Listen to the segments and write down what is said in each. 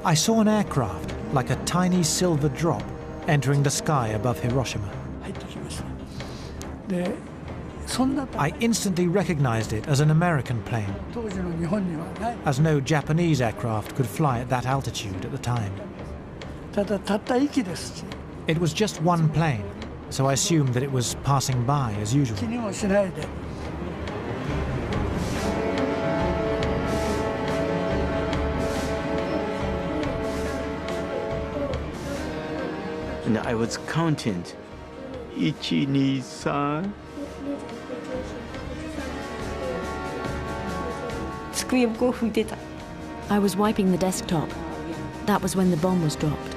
I saw an aircraft like a tiny silver drop entering the sky above Hiroshima. I instantly recognized it as an American plane, as no Japanese aircraft could fly at that altitude at the time. It was just one plane, so I assumed that it was passing by as usual. And I was counting. 1, 2, 3. I was wiping the desktop. That was when the bomb was dropped.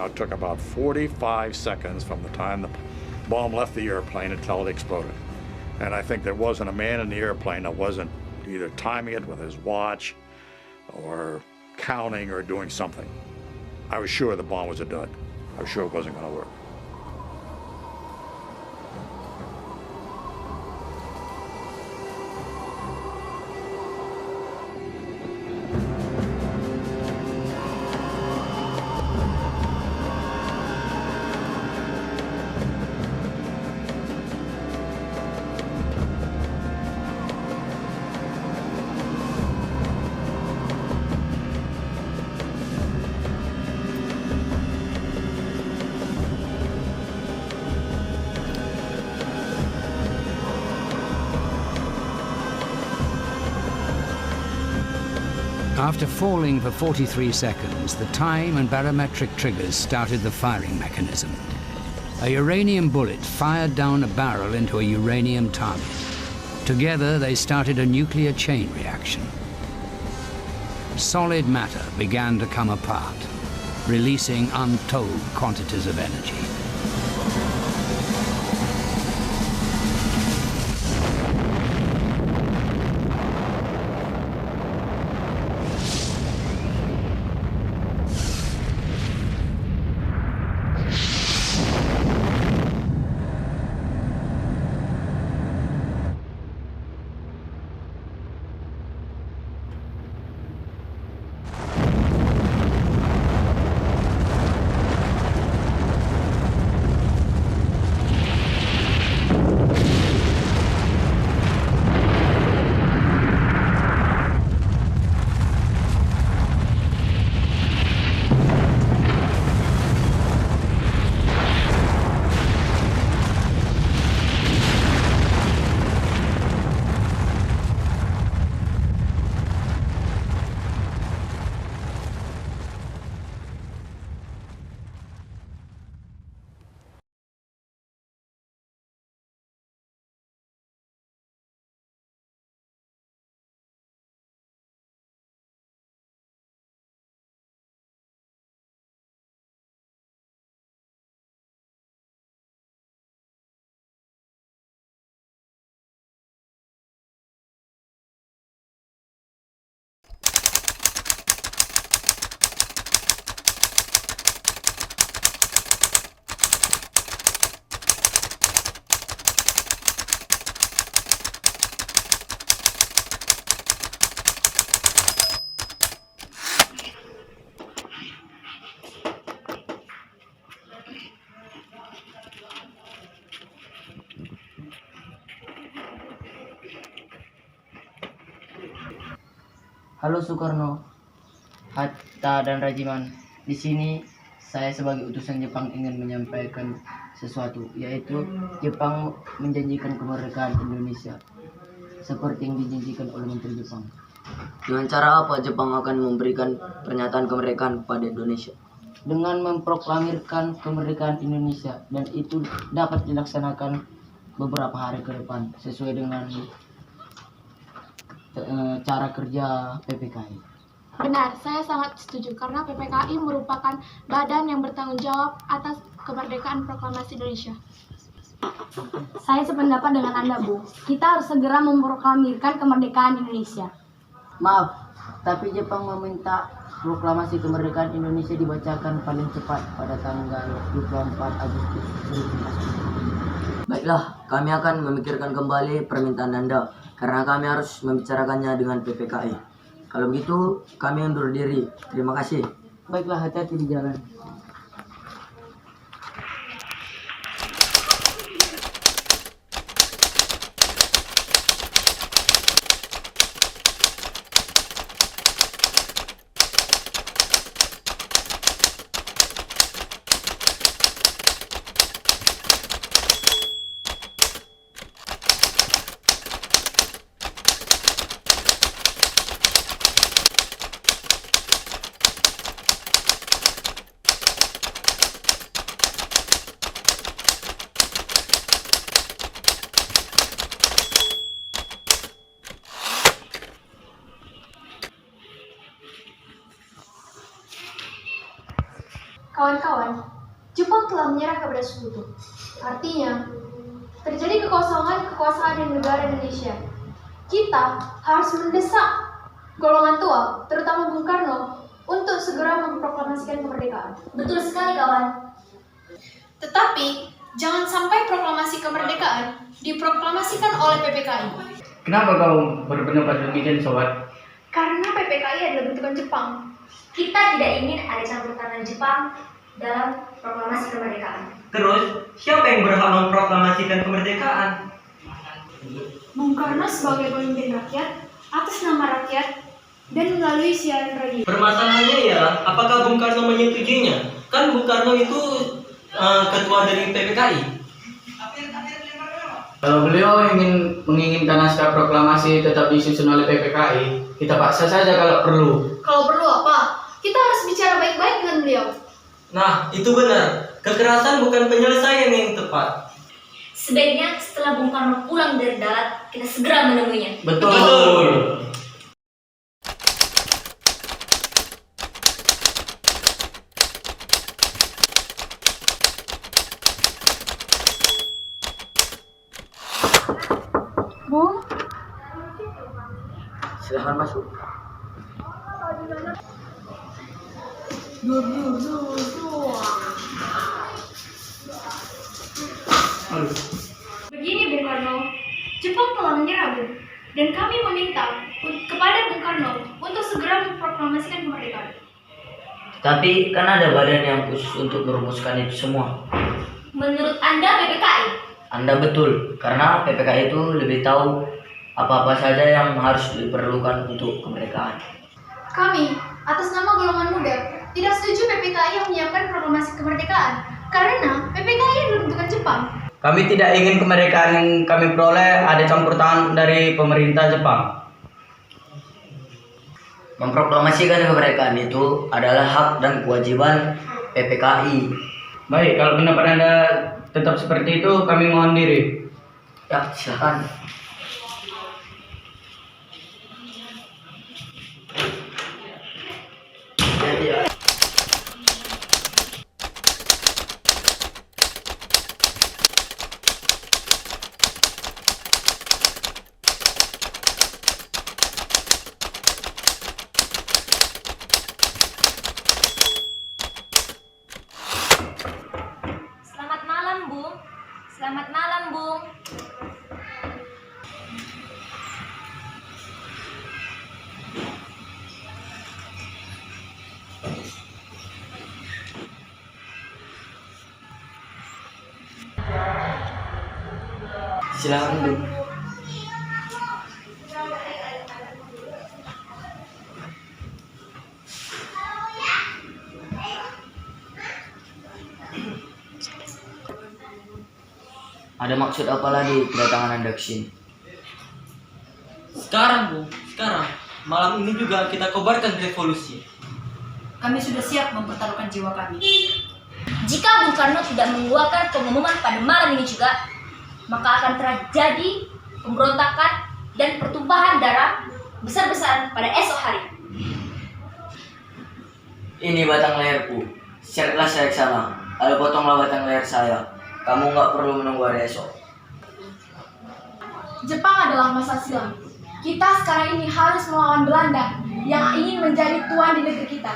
It took about 45 seconds from the time the bomb left the airplane until it exploded. And I think there wasn't a man in the airplane that wasn't either timing it with his watch or counting or doing something. I was sure the bomb was a dud. I was sure it wasn't going to work. After falling for 43 seconds, the time and barometric triggers started the firing mechanism. A uranium bullet fired down a barrel into a uranium target. Together, they started a nuclear chain reaction. Solid matter began to come apart, releasing untold quantities of energy. Halo Soekarno, Hatta dan Rajiman. Di sini saya sebagai utusan Jepang ingin menyampaikan sesuatu, yaitu Jepang menjanjikan kemerdekaan Indonesia seperti yang dijanjikan oleh Menteri Jepang. Dengan cara apa Jepang akan memberikan pernyataan kemerdekaan kepada Indonesia? dengan memproklamirkan kemerdekaan Indonesia, dan itu dapat dilaksanakan beberapa hari ke depan sesuai dengan cara kerja PPKI. Benar, saya sangat setuju karena PPKI merupakan badan yang bertanggung jawab atas kemerdekaan proklamasi Indonesia. Saya sependapat dengan Anda, Bu. Kita harus segera memproklamirkan kemerdekaan Indonesia. Maaf, tapi Jepang meminta proklamasi kemerdekaan Indonesia dibacakan paling cepat pada tanggal 24 Agustus 2019. Baiklah, kami akan memikirkan kembali permintaan Anda karena kami harus membicarakannya dengan PPKI. Kalau begitu, kami undur diri. Terima kasih. Baiklah, hati-hati di jalan. Kawan-kawan, Jepang telah menyerah kepada sekutu. Artinya, terjadi kekosongan kekuasaan di negara Indonesia. Kita harus mendesak golongan tua, terutama Bung Karno, untuk segera memproklamasikan kemerdekaan. Betul sekali, kawan. Tetapi, jangan sampai proklamasi kemerdekaan diproklamasikan oleh PPKI. Kenapa kau berpendapat demikian, sobat? Karena PPKI adalah bentukan Jepang. Kita tidak ingin ada campur tangan Jepang dalam proklamasi kemerdekaan. Terus, siapa yang berhak memproklamasikan kemerdekaan? Bung Karno sebagai pemimpin rakyat, atas nama rakyat, dan melalui siaran radio. Permasalahannya ya, apakah Bung Karno menyetujuinya? Kan Bung Karno itu ketua dari PPKI. Kalau beliau menginginkan naskah proklamasi tetap disusun oleh PPKI, kita paksa saja kalau perlu. Kalau perlu apa? Kita harus bicara baik-baik dengan beliau. Nah, itu benar. Kekerasan bukan penyelesaian yang tepat. Sebaiknya setelah Bung Karno pulang dari darat, kita segera menemuinya. Betul. Bu, Silahkan masuk. Begini Bung Karno, Jepang telah menyerah, Bu. Dan kami meminta kepada Bung Karno untuk segera memproklamasikan kemerdekaan. Tapi kan ada badan yang khusus untuk merumuskan itu semua. menurut Anda PPKI? Anda betul, karena PPKI itu lebih tahu apa-apa saja yang harus diperlukan untuk kemerdekaan. Kami, atas nama golongan muda, tidak setuju PPKI yang menyiapkan proklamasi kemerdekaan karena PPKI adalah bentukan Jepang. Kami tidak ingin kemerdekaan yang kami peroleh ada campur tangan dari pemerintah Jepang. Memproklamasikan kemerdekaan itu adalah hak dan kewajiban PPKI. Baik, kalau pendapat Anda tetap seperti itu, kami mohon diri. Ya, silakan. Selamat malam, Bung. Selamat malam, Bung. Silakan, Bu. Ada maksud apa lagi kedatangan Anda ke sini? Sekarang, Bu, sekarang. Malam ini juga kita kobarkan revolusi. Kami sudah siap mempertaruhkan jiwa kami. Jika Bung Karno tidak mengeluarkan pengumuman pada malam ini juga, maka akan terjadi pemberontakan dan pertumpahan darah besar-besaran pada esok hari. Ini batang leherku. Seretlah saya ke sana. Lalu potonglah batang leher saya. Kamu nggak perlu menunggu hari esok. Jepang adalah masa silam. Kita sekarang ini harus melawan Belanda yang ingin menjadi tuan di negeri kita.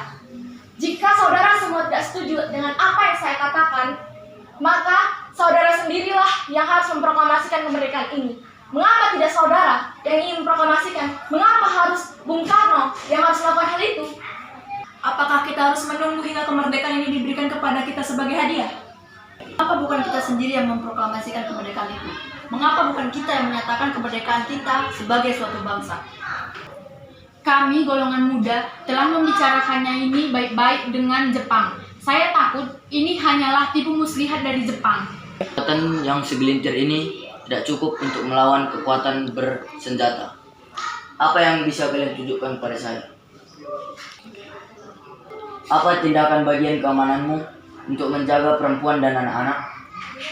Jika saudara semua tidak setuju dengan apa yang saya katakan, maka saudara sendirilah yang harus memproklamasikan kemerdekaan ini. Mengapa tidak saudara yang ingin memproklamasikan? Mengapa harus Bung Karno yang harus melakukan hal itu? Apakah kita harus menunggu hingga kemerdekaan ini diberikan kepada kita sebagai hadiah? Mengapa bukan kita sendiri yang memproklamasikan kemerdekaan itu? Mengapa bukan kita yang menyatakan kemerdekaan kita sebagai suatu bangsa? Kami golongan muda telah membicarakannya ini baik-baik dengan Jepang. Saya takut ini hanyalah tipu muslihat dari Jepang. Kekuatan yang segelintir ini tidak cukup untuk melawan kekuatan bersenjata. Apa yang bisa kalian tunjukkan pada saya? Apa tindakan bagian keamananmu untuk menjaga perempuan dan anak-anak?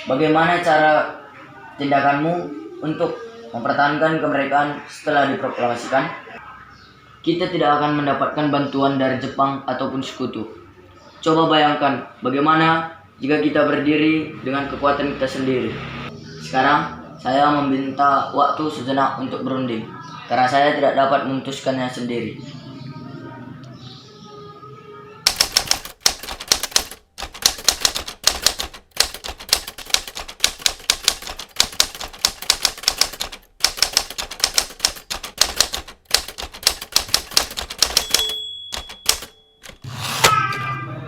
Bagaimana cara tindakanmu untuk mempertahankan kemerdekaan setelah diproklamasikan? Kita tidak akan mendapatkan bantuan dari Jepang ataupun sekutu. Coba bayangkan bagaimana jika kita berdiri dengan kekuatan kita sendiri. Sekarang saya meminta waktu sejenak untuk berunding, karena saya tidak dapat memutuskannya sendiri.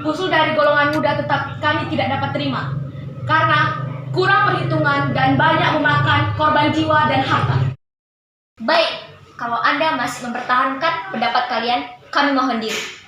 Usul dari golongan muda tetap kami tidak dapat terima, karena kurang perhitungan dan banyak memakan korban jiwa dan harta. Baik, kalau Anda masih mempertahankan pendapat kalian, kami mohon diri.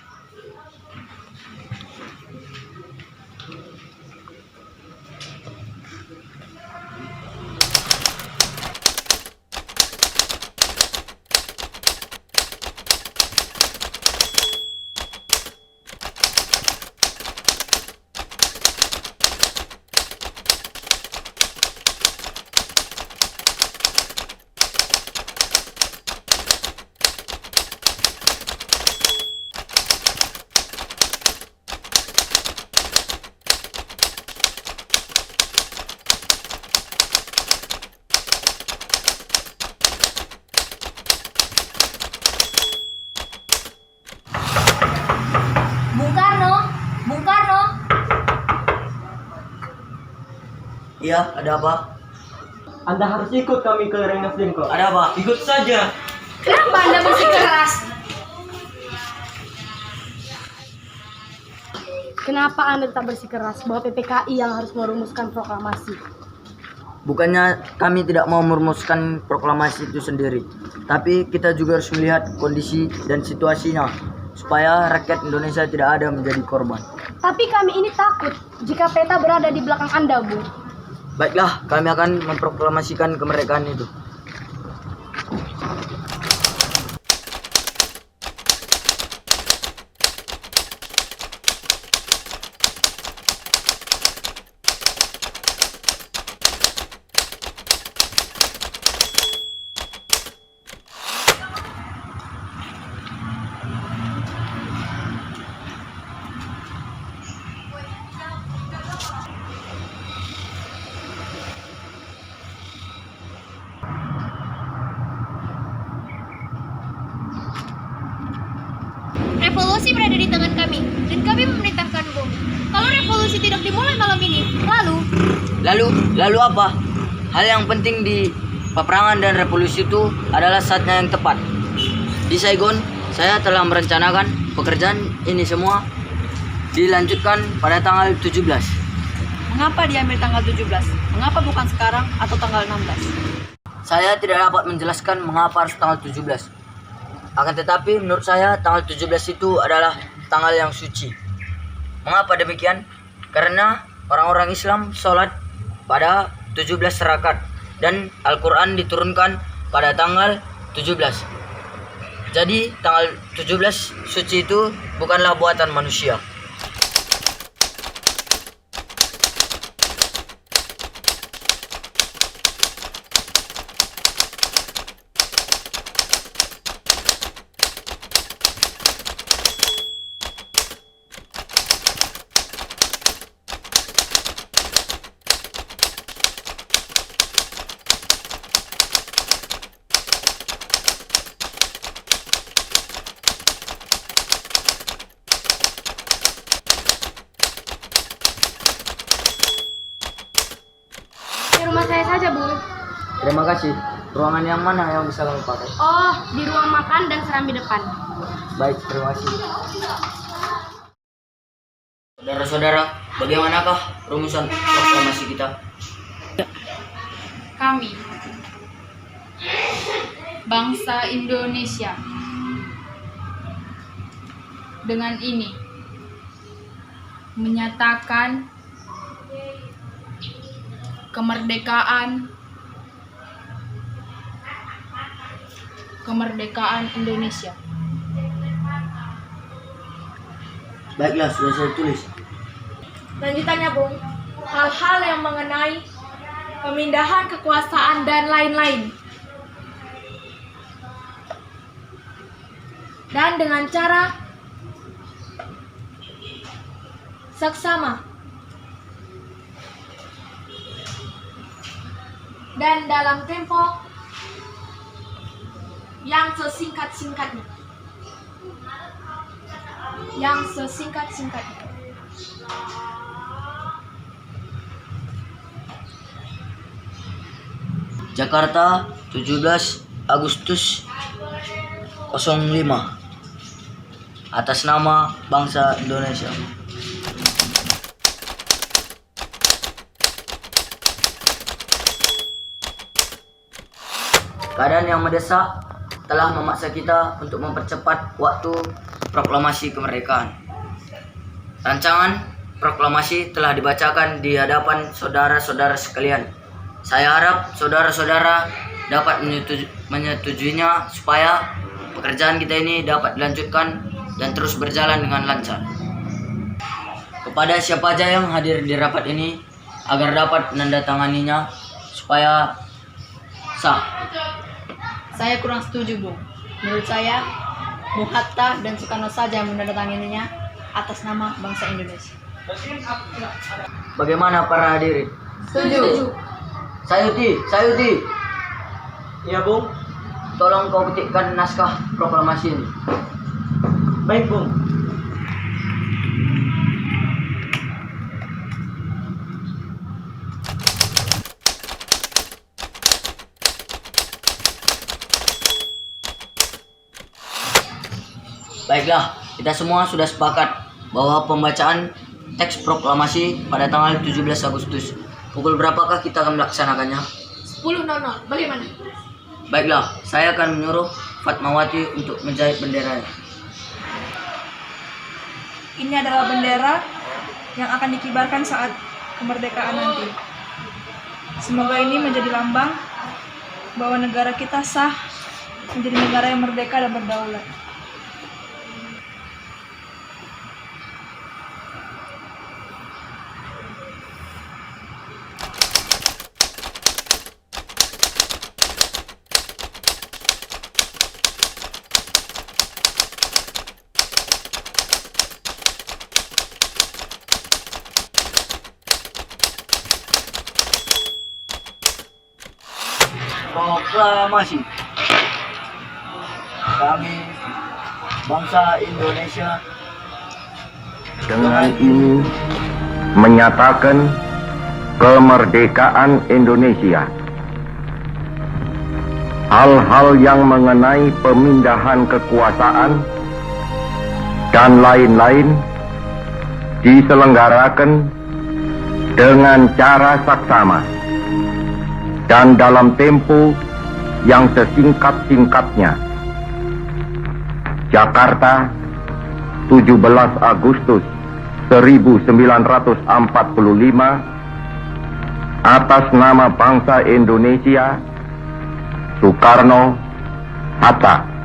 Iya, ada apa? Anda harus ikut kami ke Rengas Dengklok. Ada apa? Ikut saja. Kenapa Anda bersikeras? Kenapa Anda tetap bersikeras bahwa PPKI yang harus merumuskan proklamasi? Bukannya kami tidak mau merumuskan proklamasi itu sendiri, tapi kita juga harus melihat kondisi dan situasinya, supaya rakyat Indonesia tidak ada menjadi korban. Tapi kami ini takut jika peta berada di belakang Anda, Bu. Baiklah, kami akan memproklamasikan kemerdekaan itu. Revolusi berada di tangan kami, dan kami memerintahkan bom. Kalau revolusi tidak dimulai malam ini, lalu apa? Hal yang penting di peperangan dan revolusi itu adalah saatnya yang tepat. Di Saigon, saya telah merencanakan pekerjaan ini semua dilanjutkan pada tanggal 17. Mengapa diambil tanggal 17? Mengapa bukan sekarang atau tanggal 16? Saya tidak dapat menjelaskan mengapa harus tanggal 17. Akan tetapi menurut saya tanggal 17 itu adalah tanggal yang suci. Mengapa demikian? Karena orang-orang Islam sholat pada 17 rakaat dan Al-Quran diturunkan pada tanggal 17. Jadi tanggal 17 suci itu bukanlah buatan manusia. Di rumah saya saja, Bung. Terima kasih. Ruangan yang mana yang bisa kami pakai? Oh, di ruang makan dan serambi depan. Baik, terima kasih. Saudara-saudara, bagaimanakah rumusan proklamasi kita? Kami, bangsa Indonesia, dengan ini menyatakan kemerdekaan Indonesia. Baiklah, sudah saya tulis. Lanjutannya, Bung, hal-hal yang mengenai pemindahan kekuasaan dan lain-lain. Dan dengan cara seksama dan dalam tempo yang sesingkat-singkatnya. Jakarta, 17 Agustus 05. Atas nama bangsa Indonesia. Keadaan yang mendesak telah memaksa kita untuk mempercepat waktu proklamasi kemerdekaan. Rancangan proklamasi telah dibacakan di hadapan saudara-saudara sekalian. Saya harap saudara-saudara dapat menyetujuinya supaya pekerjaan kita ini dapat dilanjutkan dan terus berjalan dengan lancar. Kepada siapa aja yang hadir di rapat ini agar dapat menandatanganinya supaya sah. Saya kurang setuju, Bung. Menurut saya, Bung Hatta dan Soekarno saja yang menandatanganinya atas nama bangsa Indonesia. Bagaimana para hadirin? Setuju. Sayuti. Iya, Bung. Tolong kau petikkan naskah proklamasi ini. Baik, Bung. Baiklah, kita semua sudah sepakat bahwa pembacaan teks proklamasi pada tanggal 17 Agustus. Pukul berapakah kita akan melaksanakannya? 10.00. Bagaimana? Baiklah, saya akan menyuruh Fatmawati untuk menjahit benderanya. Ini adalah bendera yang akan dikibarkan saat kemerdekaan nanti. Semoga ini menjadi lambang bahwa negara kita sah, menjadi negara yang merdeka dan berdaulat. Proklamasi. Kami, bangsa Indonesia, dengan ini menyatakan kemerdekaan Indonesia. Hal-hal yang mengenai pemindahan kekuasaan dan lain-lain diselenggarakan dengan cara saksama dan dalam tempo yang sesingkat-singkatnya. Jakarta, 17 Agustus 1945, atas nama bangsa Indonesia, Soekarno, Hatta.